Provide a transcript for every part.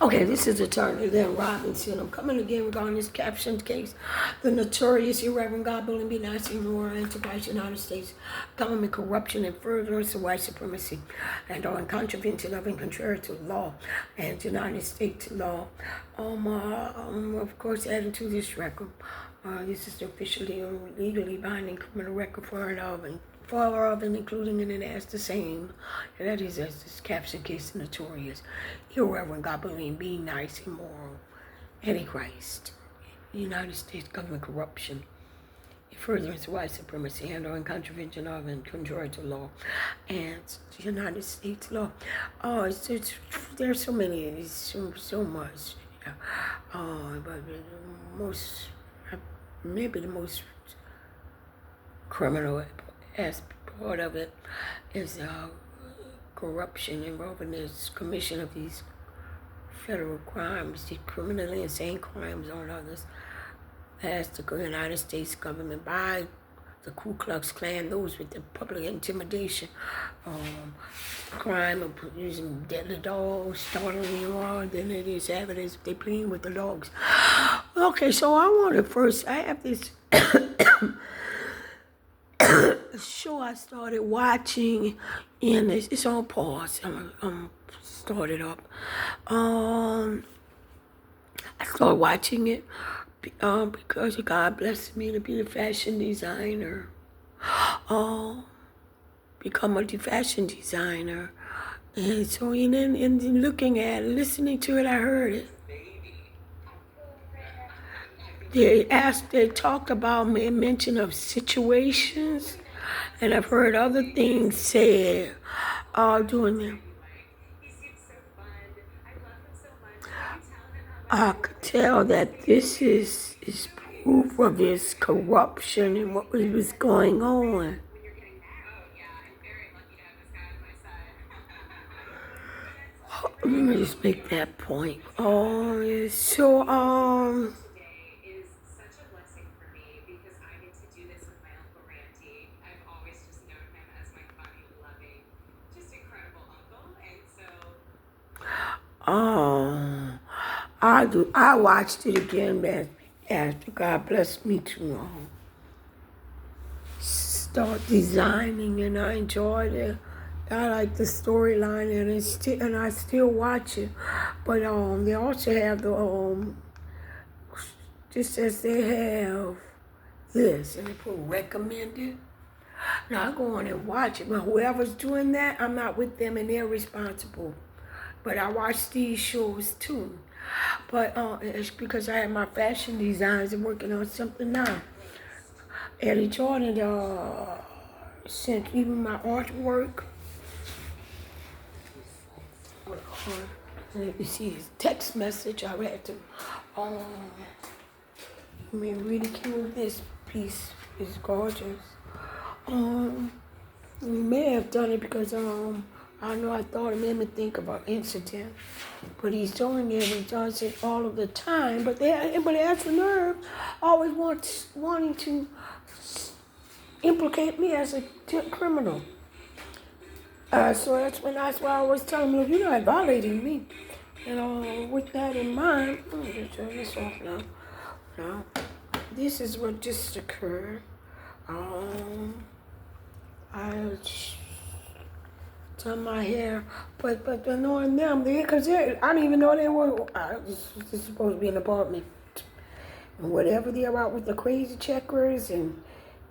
Okay, this is Attorney Lynn Robinson. I'm coming again regarding this captioned case. The notorious Irreverent God Bullying Be Nazi Moral Enterprise United States government corruption and furtherance of white supremacy and are in contravention of and contrary to law and United States law. Of course, added to this record, this is the officially legally binding criminal record for and including in it as the same. And that is as this caption case Notorious, Irreverent God Bullying Be Nice and Moral, Antichrist, United States government corruption, furtherance of white supremacy and or in contravention of and contrary to law and United States law. There's so many, so much. But maybe the most criminal part of it is corruption involving this commission of these federal crimes, these criminally insane crimes on others, as the United States government by the Ku Klux Klan, those with the public intimidation, crime of using deadly dogs, startling you on, then it is evidence they playing with the dogs. Okay, so I have this show I started watching, and it's on pause. I'm started up. I started watching it because God blessed me to be a fashion designer. Become a fashion designer, and so in looking at it, listening to it, I heard it. They talked about me, mention of situations, and I've heard other things said doing them. I could tell that this is proof of his corruption and what was going on. Let me just make that point. I watched it again after God blessed me to start designing, and I enjoyed it. I like the storyline, and I still watch it. But they also have the just as they have this, and they put recommended. Now I go on and watch it, but whoever's doing that, I'm not with them, and they're responsible. But I watch these shows too. But it's because I have my fashion designs and working on something now. Eddie Jordan sent even my artwork. Let me see his text message. I had to ridicule this piece. It's gorgeous. He may have done it because I thought it made me think of an incident, but he's doing it. He does it all of the time. But everybody has the nerve, always wanting to implicate me as a criminal. So that's why I was telling him, look, you're not violating me. And with that in mind, I'm going to turn this off now. Now, this is what just occurred. I done my hair, but knowing them, because I didn't even know they were. This is supposed to be an apartment, and whatever they're out with the crazy checkers and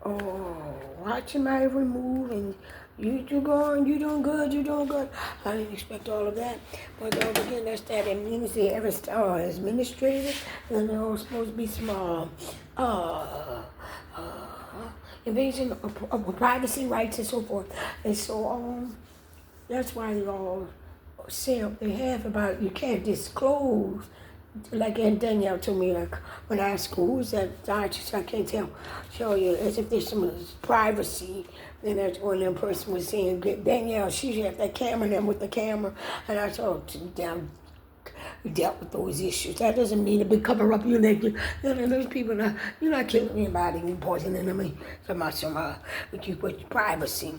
watching my every move, and you doing good. I didn't expect all of that, but again, that's that. It means they ever administrative, and they're all supposed to be small. Invasion of privacy rights and so forth, and so that's why they all say what they have about you can't disclose. Like Aunt Danielle told me, like when I asked her, who's that doctor, I can't show you, as if there's some privacy. Then that's when that person was saying, Danielle, she had that camera, and with the camera, and I told her, we dealt with those issues. That doesn't mean to be cover up your leg. Those people, you're not killing anybody, you're poisoning them. So much with your privacy.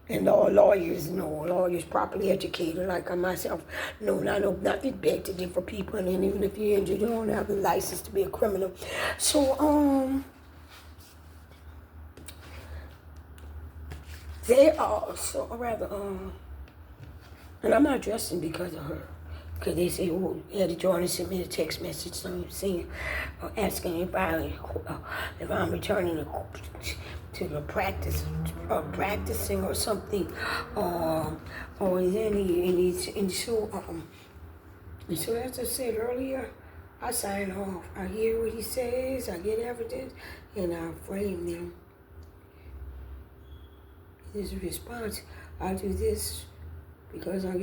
And all lawyers know, lawyers properly educated like I myself know, and I know nothing bad to different people, and even if you're injured, you don't have the license to be a criminal. So, they are so rather, and I'm not dressing because of her. Because they say, oh, Eddie Jordan sent me a text message saying, asking if I'm returning to the practice, practicing or something, or is any, and so as I said earlier, I sign off. I hear what he says, I get evidence, and I frame them. His response, I do this because I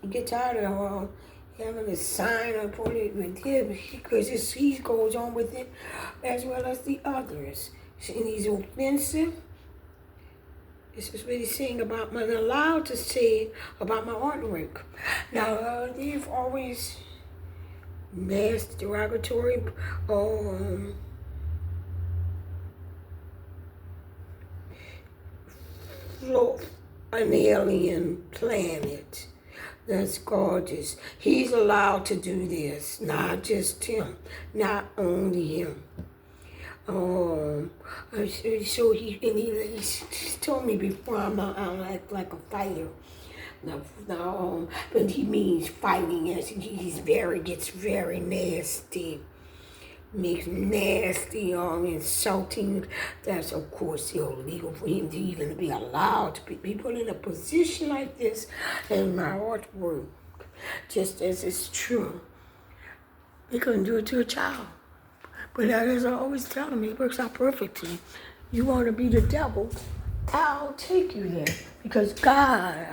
get tired of having a sign up on it with him, because he goes on with it as well as the others. And he's offensive. This is what he's saying about my, allowed to say about my artwork. Now, they've always masked derogatory, an alien planet. That's gorgeous. He's allowed to do this, not just him, not only him. So he told me before I don't act like a fighter. No, but he means fighting as gets very nasty. Makes nasty, insulting. That's of course illegal for him to even be allowed to be put in a position like this in my artwork. Just as it's true, he couldn't do it to a child. But that is always telling me, it works out perfectly. You want to be the devil, I'll take you there. Because God,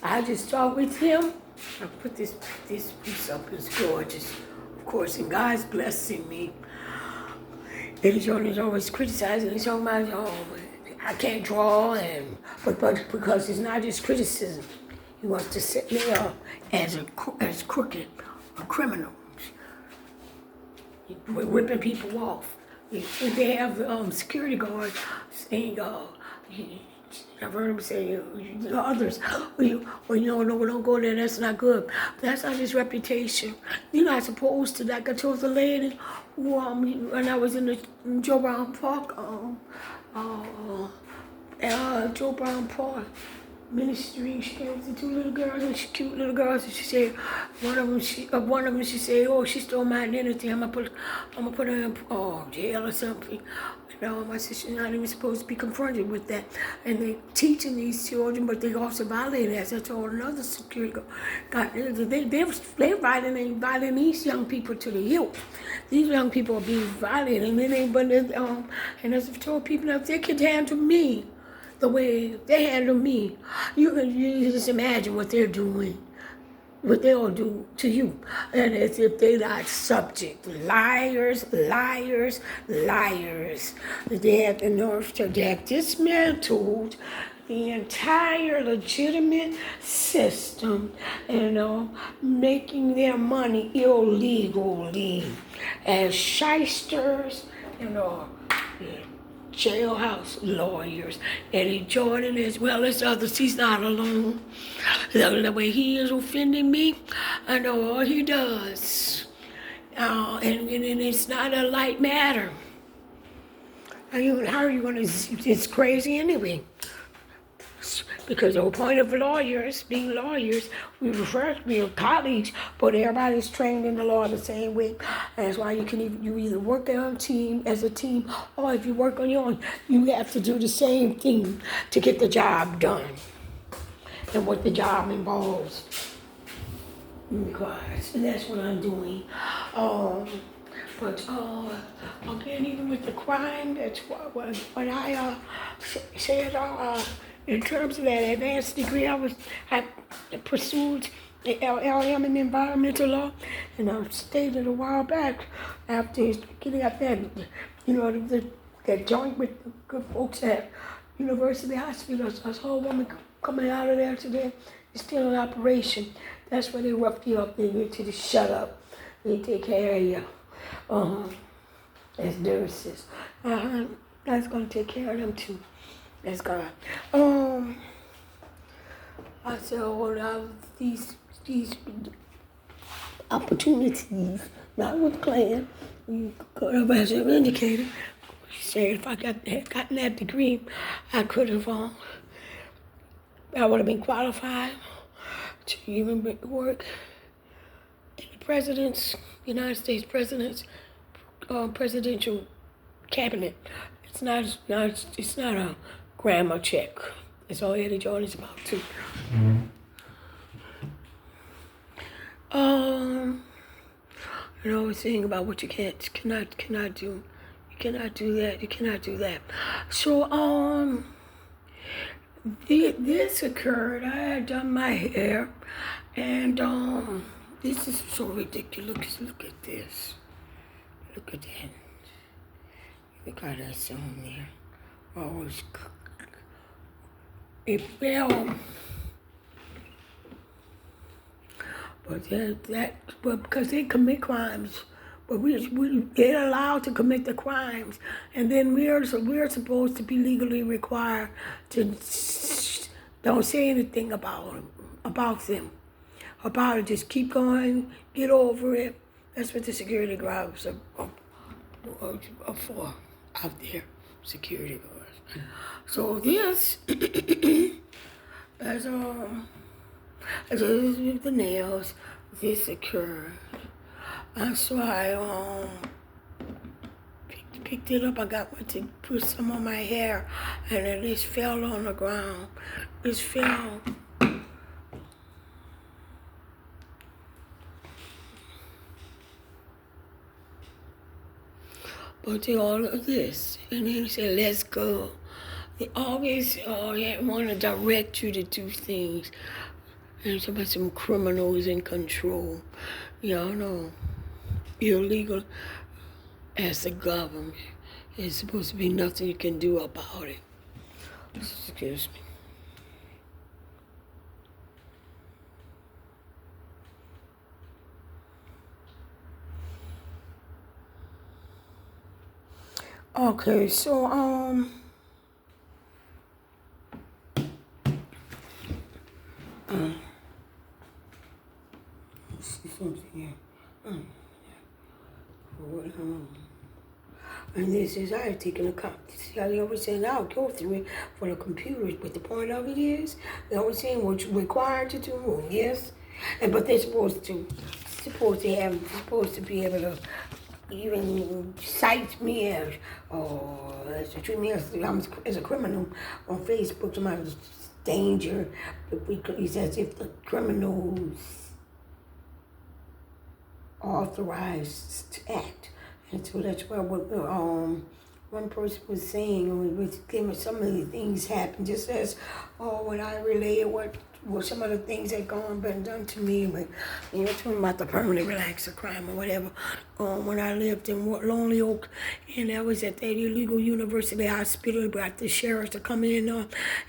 I just talked with him. I put this piece up, it's gorgeous. Of course, and God's blessing me. Eddie Jordan is always criticizing. He's talking about, I can't draw, but because it's not just criticism. He wants to set me up as crooked, a criminal. We're ripping people off. If they have security guards saying, I've heard him say, others, no, don't go there, that's not good. That's not his reputation. You're not supposed to. Like I told the lady who, when I was in the Joe Brown Park, Joe Brown Park ministry, she came with the two little girls, and she cute little girls, and she said, one of them, she said, oh, she stole my identity, I'm gonna put her in jail or something. I said, she's not even supposed to be confronted with that. And they teaching these children, but they also violate, as I told another security guard. They're violating these young people to the hilt. These young people are being violated, and as I've told people, if they could handle me the way they handle me, you just imagine what they're doing, what they'll do to you. And as if they're not subject. Liars. They have the nerve to have dismantled the entire legitimate system, making their money illegally as shysters, jailhouse lawyers. Eddie Jordan, as well as others, he's not alone. The way he is offending me, I know all he does. And it's not a light matter. How are you going to, it's crazy anyway. Because the whole point of being lawyers, we refer to being colleagues, but everybody's trained in the law the same way. And that's why you either work as a team, or if you work on your own, you have to do the same thing to get the job done and what the job involves. Because that's what I'm doing. But again, even with the crime, that's what I said. In terms of that advanced degree, I pursued the LLM in environmental law, and I stated a while back after getting up there, that joint with the good folks at University Hospital. I saw a woman coming out of there today. It's still in operation. That's where they rough you up. They get you to shut up. They take care of you as nurses. That's going to take care of them too. That's God. I said, these opportunities, not with Klan, you could have, as an indicator, she said if I had gotten that degree, I could have, I would have been qualified to even work in the United States president's presidential cabinet. It's not a grammar check. That's all Eddie Jordan's about too. You know, saying about what you cannot do. You cannot do that. You cannot do that. So this occurred. I had done my hair, and this is so ridiculous. Look at this. Look at that. Look how that's on there. Always. It fell. But because they commit crimes, but they're allowed to commit the crimes, and then we're supposed to be legally required to don't say anything about them, about it. Just keep going, get over it. That's what the security guards are for out there, security guards. So this, as with the nails, this occurred. And so I picked it up. I went to put some on my hair, and then this fell on the ground. This fell. But they all of this, and then he said, "Let's go." They always want to direct you to do things. And it's about some criminals in control. Y'all know, illegal as the government. There's supposed to be nothing you can do about it. Excuse me. Okay, so let's see something here. And this is, I had taken a copy. See how they always saying, I'll go through it for the computers, but the point of it is, they're always saying what you're required to do, yes, but they're supposed to be able to even cite me as, treat me as a criminal on Facebook. Somebody's danger, but it's as if the criminals authorized to act. And so that's why one person was saying, was giving some of the things happen, just as when I relayed what some of the things that been done to me, but you know, talking about the permanent relaxer crime or whatever. When I lived in Lonely Oak, and I was at that illegal university hospital, got the sheriff to come in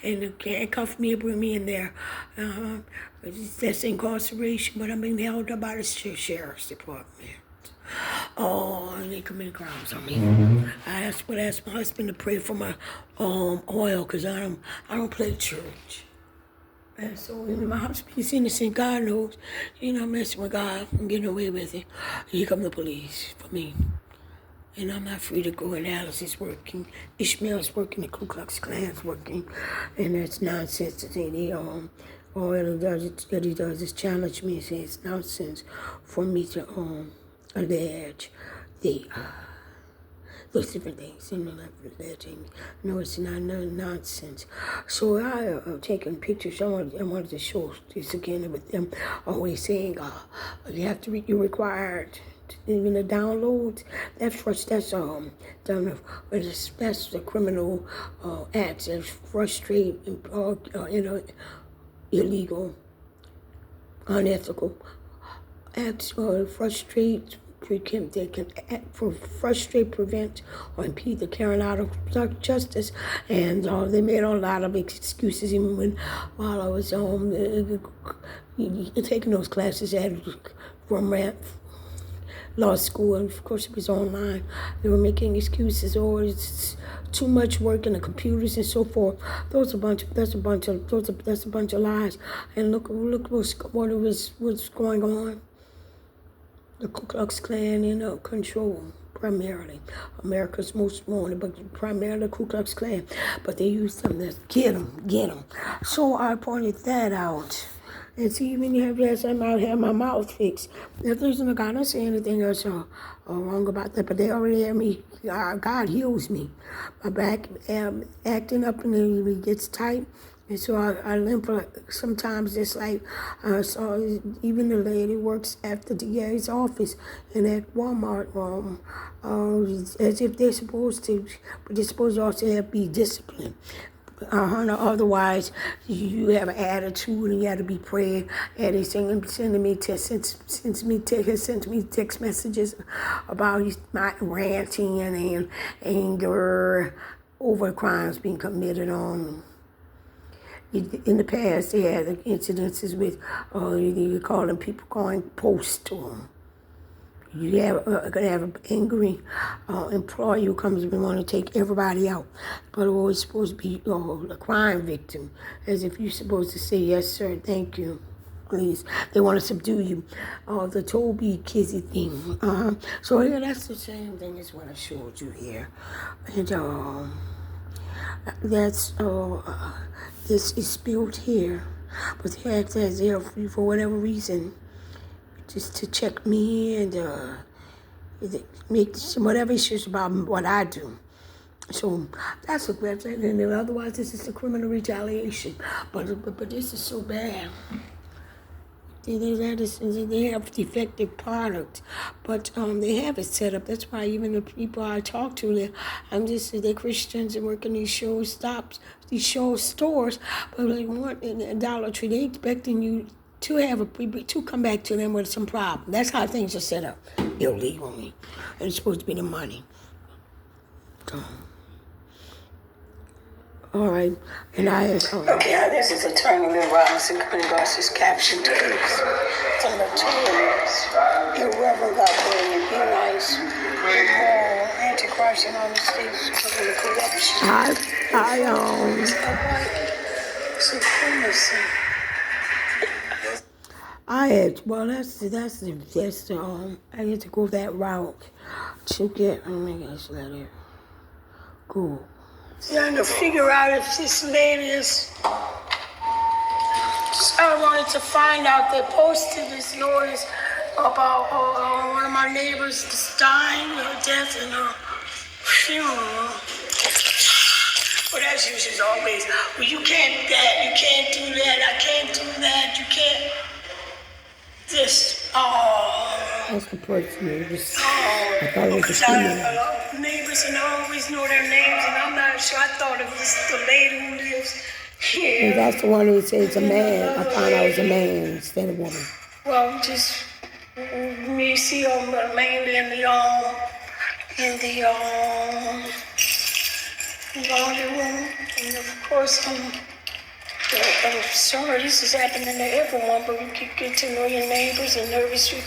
and handcuff me and bring me in there. That's incarceration, but I'm being held up by the sheriff's department. And they committed crimes on me. I asked my husband to pray for my oil, because I don't play church. And so my husband's innocent, God knows. You know, I'm messing with God, I'm getting away with it. Here come the police for me. And I'm not free to go, and Alice is working, Ishmael's working, the Ku Klux Klan's working, and that's nonsense to say all Eddie does is challenge me and say it's nonsense for me to allege those different things, you know, like alleging. No, it's not nonsense. So I have taken pictures. I wanted to show this again with them always saying, you have to you're required to, even the downloads. That's done. That's the criminal acts that frustrate, illegal, unethical acts frustrate. They can frustrate, prevent, or impede the carrying out of justice. And they made a lot of excuses, even while I was taking those classes from law school, and of course it was online. They were making excuses, or it's too much work in the computers and so forth. That's a bunch of lies. And look what's going on. The Ku Klux Klan in control, primarily. America's most wanted, but primarily the Ku Klux Klan. But they use them to get them. So I pointed that out. And see, when you have that, I might have my mouth fixed. If there's no God, I don't say anything else wrong about that, but they already have me. God heals me. My back acting up and it gets tight. And so I limp sometimes, just like so even the lady works at the DA's office and at Walmart, as if they're supposed to, but they're supposed to also have be disciplined. Otherwise, you have an attitude and you have to be praying. And they sending me text messages about my ranting and anger over crimes being committed on. In the past, they had incidences with, you call them people calling posts to them. You could have an angry employee who comes and want to take everybody out, but always supposed to be a crime victim, as if you're supposed to say, yes, sir, thank you, please. They want to subdue you. The Toby Kizzy thing. So yeah, that's the same thing as what I showed you here. And that's, this is spilled here, but they act as if for whatever reason, just to check me and make whatever issues about what I do. So that's what we're saying. And otherwise, this is a criminal retaliation. But this is so bad. They have defective product, but they have it set up. That's why even the people I talk to, they're Christians and work in these show stores, but they want in Dollar Tree. They expecting you to come back to them with some problem. That's how things are set up illegally, and it's supposed to be the money. All right, and okay, this is Attorney Lynn Robinson coming across this caption case. It's a Notorious, Irreverent, God-fearing, be nice, anti-Christ in all the states, covering corruption. Supremacy. I had to go that route to get, let it go. Trying to figure out if this lady is, I wanted to find out, they posted this notice about one of my neighbors dying, her death, and her funeral. But as usual, always, well, you can't do that, I can't do that, you can't. That's the person I thought it was a female. Neighbors and I always know their names, and I'm not sure. I thought it was the lady who lives here. And that's the one who says a man. I found out it was a man instead of woman. Well, just me see mainly in the laundry room, and of course I'm sorry this is happening to everyone, but you can get to know your neighbors and nervous you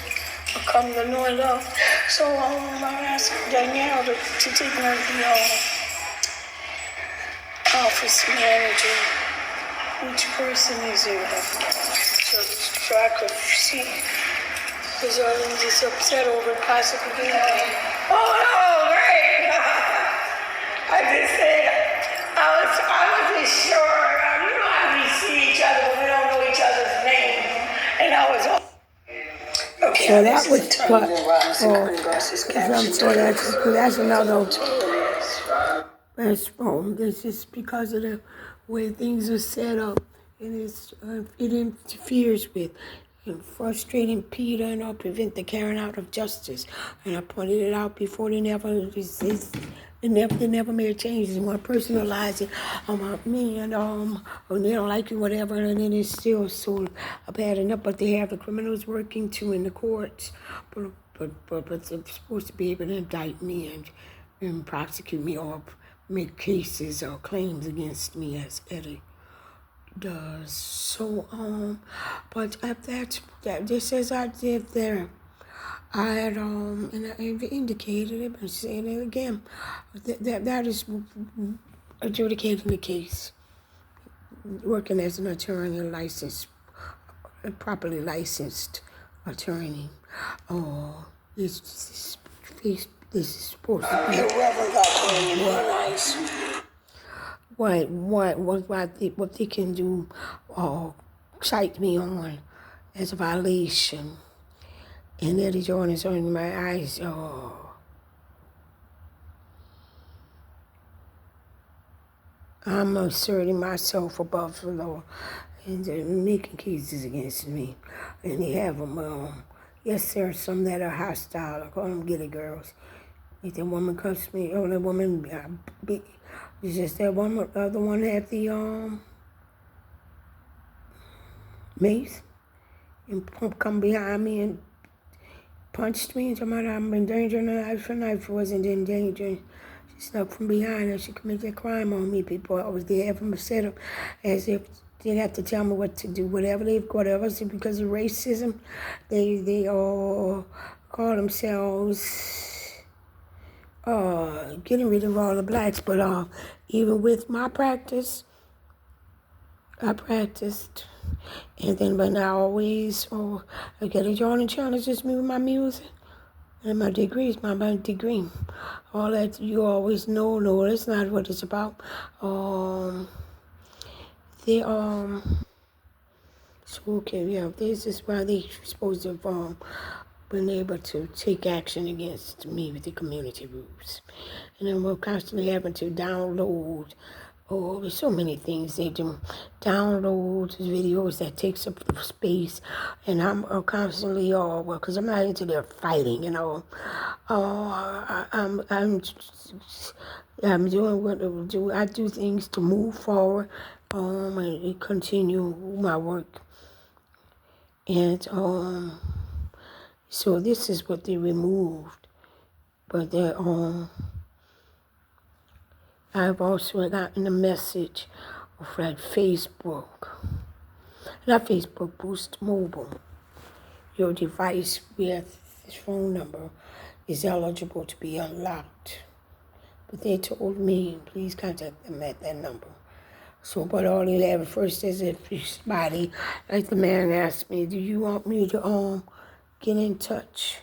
become the know love. So I asked Danielle to take me to the office manager. Each person is in so I could see, because I'm just upset over possibly being oh, great! I just said, I wasn't sure. See each other, but we don't know each other's name. And I was okay. So that was that's another. This is because of the way things are set up, and it interferes with and frustrating Peter and prevent the carrying out of justice. And I pointed it out before. They never made changes. They want to personalize it about me, and they don't like you, whatever, and then it's still so bad enough. But they have the criminals working too in the courts, but they're supposed to be able to indict me and prosecute me or make cases or claims against me as Eddie does. So but if that just as I did there, I had, and I indicated it, but saying it again, that is adjudicating the case, working as an attorney, properly licensed attorney. Oh, this is supposed to be. Irreverent got playing really nice. What they can do, cite me on as a violation. And Eddie Jordan is on my eyes. Oh, I'm asserting myself above the law, and they're making cases against me, and they have them. Yes, there are some that are hostile. I call them giddy girls. If the woman cuts me, the woman, it's just that one. The other one had the mace and come behind me and punched me. Talking about I'm in danger, and the knife wasn't in danger. She snuck from behind and she committed a crime on me. People always they have them set up as if they have to tell me what to do, whatever. So because of racism, they all call themselves getting rid of all the blacks. But even with my practice, I practiced. And then, but I always, I get a joint challenges me with my music and my degrees, my degree. All that you always know, no, that's not what it's about. So okay, yeah, this is why they supposed to have been able to take action against me with the community groups. And then we're constantly having to download. Oh, there's so many things they do. Download videos that takes up space, and I'm constantly because I'm not into their fighting, I'm doing what I do. I do things to move forward, and continue my work, and so this is what they removed, but they I've also gotten a message of like Facebook, not Facebook, Boost Mobile. Your device with this phone number is eligible to be unlocked. But they told me, please contact them at that number. So, but all they have at first is if somebody, like the man asked me, do you want me to get in touch?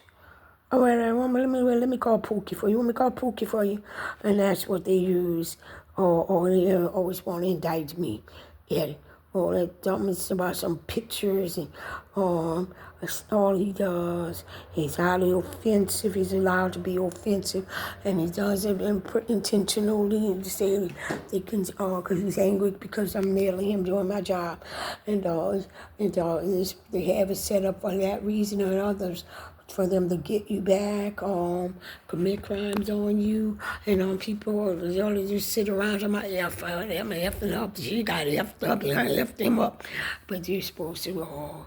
Oh, let me call Pookie for you. Want me to call Pookie for you? And that's what they use. Or they always want to indict me. Yeah. Or they tell me about some pictures and that's all he does. He's highly offensive. He's allowed to be offensive, and he does it intentionally to say they can, because he's angry because I'm nailing him doing my job, and they have it set up for that reason and others, for them to get you back, commit crimes on you, and on people, they only just sit around and I'm effing up, she got effed up, and I effed him up. But you're supposed to,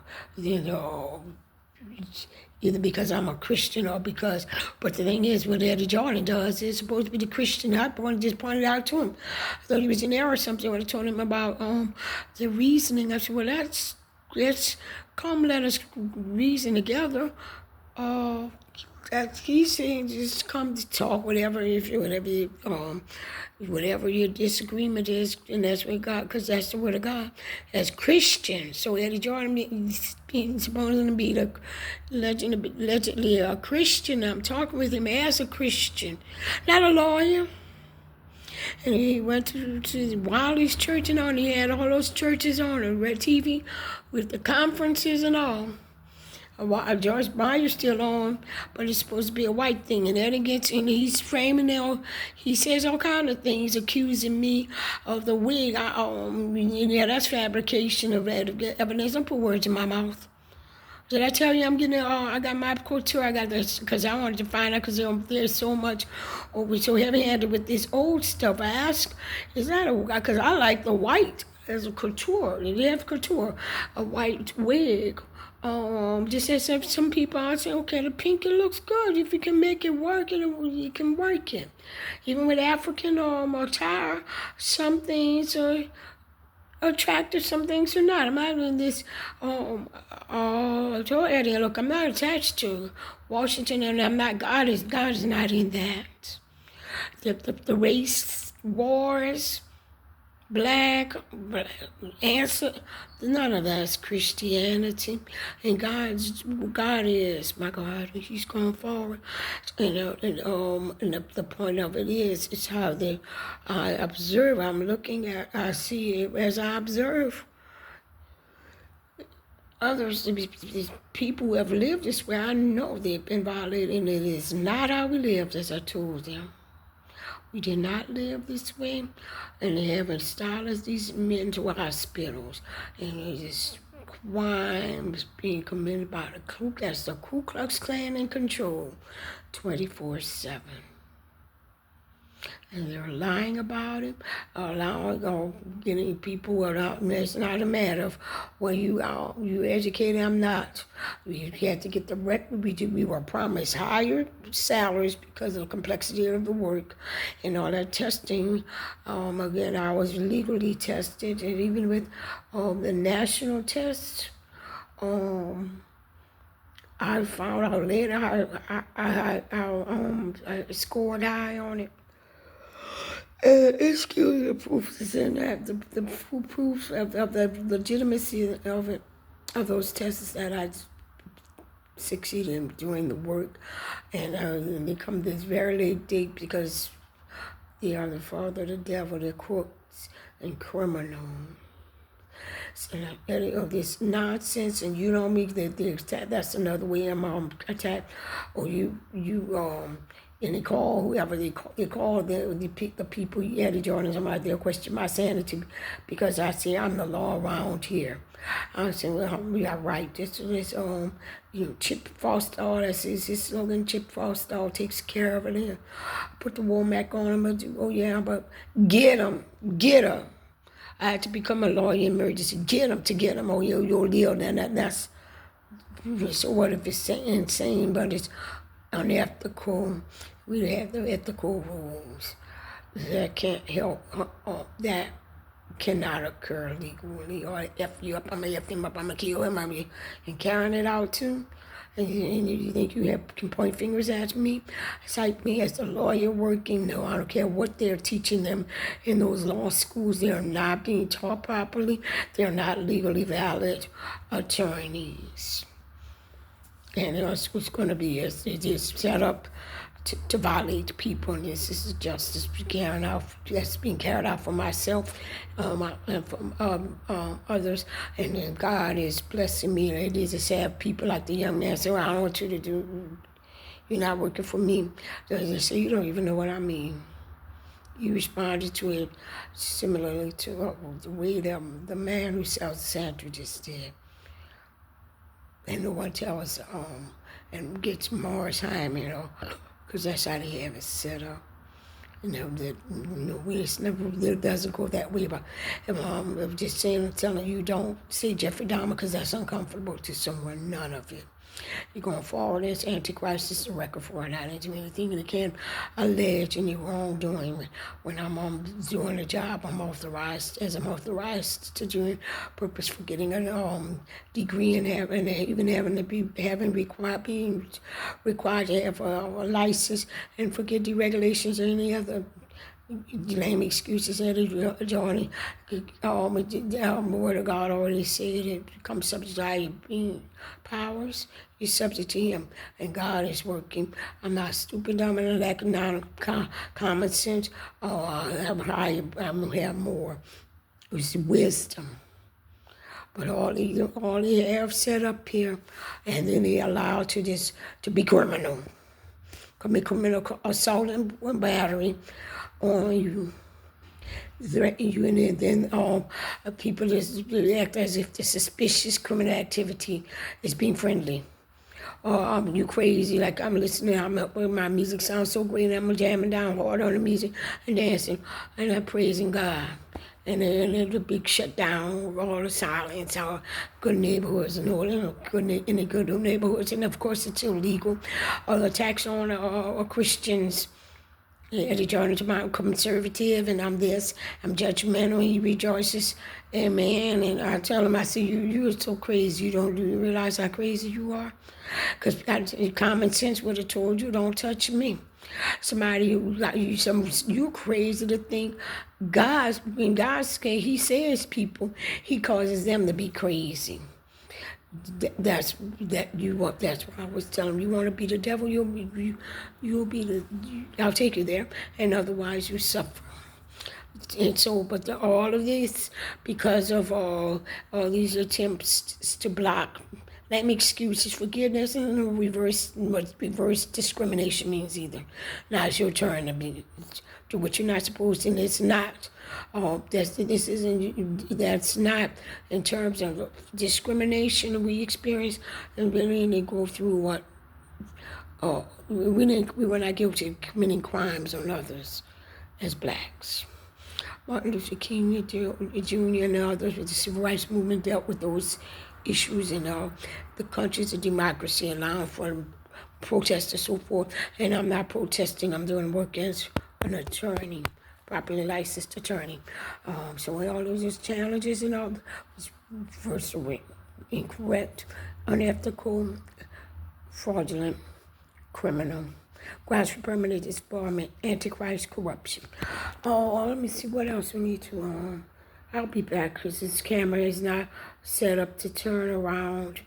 either because I'm a Christian or because, but the thing is, what Eddie Jordan does is supposed to be the Christian. I just pointed out to him. I thought he was in error or something when I told him about the reasoning. I said, well, let's come, let us reason together. That he's saying just come to talk, whatever your disagreement is, and that's what God, because that's the word of God, as Christians. So Eddie Jordan being supposed to be allegedly a Christian. I'm talking with him as a Christian, not a lawyer. And he went to Wiley's church and he had all those churches on and Red TV with the conferences and all. George Meyer's still on, but it's supposed to be a white thing. And then it gets in, he's framing now. He says all kind of things, accusing me of the wig. Yeah, that's fabrication of evidence. Don't put words in my mouth. Did I tell you I'm getting, I got my couture, I got this, because I wanted to find out, because there's so much, we're so heavy-handed with this old stuff. I asked, is that because I like the white as a couture. They have couture, a white wig. Just as some people are saying, okay, the pink, it looks good. If you can make it work, you can work it. Even with African attire, some things are attracted, some things are not. I'm not in this area. Look, I'm not attached to Washington, and I'm not. God is not in that. The race wars, black answer, none of that's Christianity. And God is my God. He's going forward. And the point of it is, it's how I observe. I'm looking at, I see it as I observe others, these people who have lived this way. I know they've been violated, and it is not how we lived, as I told them. We did not live this way, and they have installed these mental hospitals, and there's crimes being committed by that's the Ku Klux Klan in control, 24/7. And they're lying about it, getting people out. And it's not a matter of, well, you educated, I'm not. We had to get the record. We were promised higher salaries because of the complexity of the work and all that testing. Again, I was legally tested, and even with the national tests, I found out later I scored high on it. Excuse the proofs in that the proofs of the legitimacy of it, of those tests that I succeeded in doing the work, and they come this very late date because they are the father of the devil, the crooks and criminals. So this nonsense, and you know me, that's another way I'm attacked, or and they call whoever they call the people, Eddie Jordan, somebody, they'll question my sanity because I say I'm the law around here. I say, well, we are right. This Chip Frostall, that's his slogan. Chip Frostall takes care of it. Here, put the Womack on him. But get him. I had to become a lawyer in emergency. Get him. Oh, you'll live. That's so. What if it's insane? But it's unethical. We have the ethical rules that can't help. That cannot occur legally. Or F you up, I'm gonna F him up, I'm gonna kill him, and carrying it out too. And you think you can point fingers at me? Cite me as a lawyer working? No, I don't care what they're teaching them in those law schools. They are not being taught properly. They're not legally valid attorneys. And it's going to be it is set up to violate people, and this is justice that's being carried out for myself and from others. And then God is blessing me. It is to have people like the young man say, well, I don't want you to do, you're not working for me. They say, you don't even know what I mean. You responded to it similarly to the way the man who sells the sandwiches did. And no one tells and gets Morris Heim, because that's how they have it set up. It never doesn't go that way. But just telling you don't say Jeffrey Dahmer because that's uncomfortable to someone. None of it. You're going forward as Antichrist is the record for it. I didn't do anything that can allege any wrongdoing. When I'm doing a job, I'm authorized to do purpose for getting a degree and being required to have a license, and forget deregulations or any other lame excuses that are joining. The word of God already said it becomes subject to higher being powers. You're subject to him, and God is working. I'm not stupid, dumb, and lack of common sense. I'm have more. It's wisdom. But all they have set up here, and then they allow to be criminal. Commit criminal assault and battery on you, threaten you, and then people just act as if the suspicious criminal activity is being friendly. You crazy, like I'm listening, my music sounds so great, and I'm jamming down hard on the music and dancing, and I'm praising God. And then the big shutdown, all the silence, all good neighborhoods, and all any good neighborhoods, and of course it's illegal. Attacks on Christians Eddie Jordan to my conservative, and I'm this. I'm judgmental. He rejoices, amen. And I tell him, I say, you're so crazy. Do you realize how crazy you are? Because common sense would have told you, don't touch me. Somebody who like you crazy to think when God's he says people, he causes them to be crazy. That's why I was telling him, you want to be the devil, you'll be I'll take you there, and otherwise you suffer. And so, but all of this, because of all these attempts to block, let me excuses, forgiveness, and reverse what reverse discrimination means either. Now it's your turn to what you're not supposed to, and it's not. That's not in terms of discrimination we experience, and we didn't go through what. We were not guilty of committing crimes on others as blacks. Martin Luther King Jr. and others with the Civil Rights Movement dealt with those issues in the countries of democracy, allowing for protests and so forth. And I'm not protesting, I'm doing work as an attorney, properly licensed attorney. So all those challenges and all was first incorrect, unethical, fraudulent, criminal, grounds for permanent disbarment, antichrist, corruption. Let me see what else we need to. I'll be back because this camera is not set up to turn around.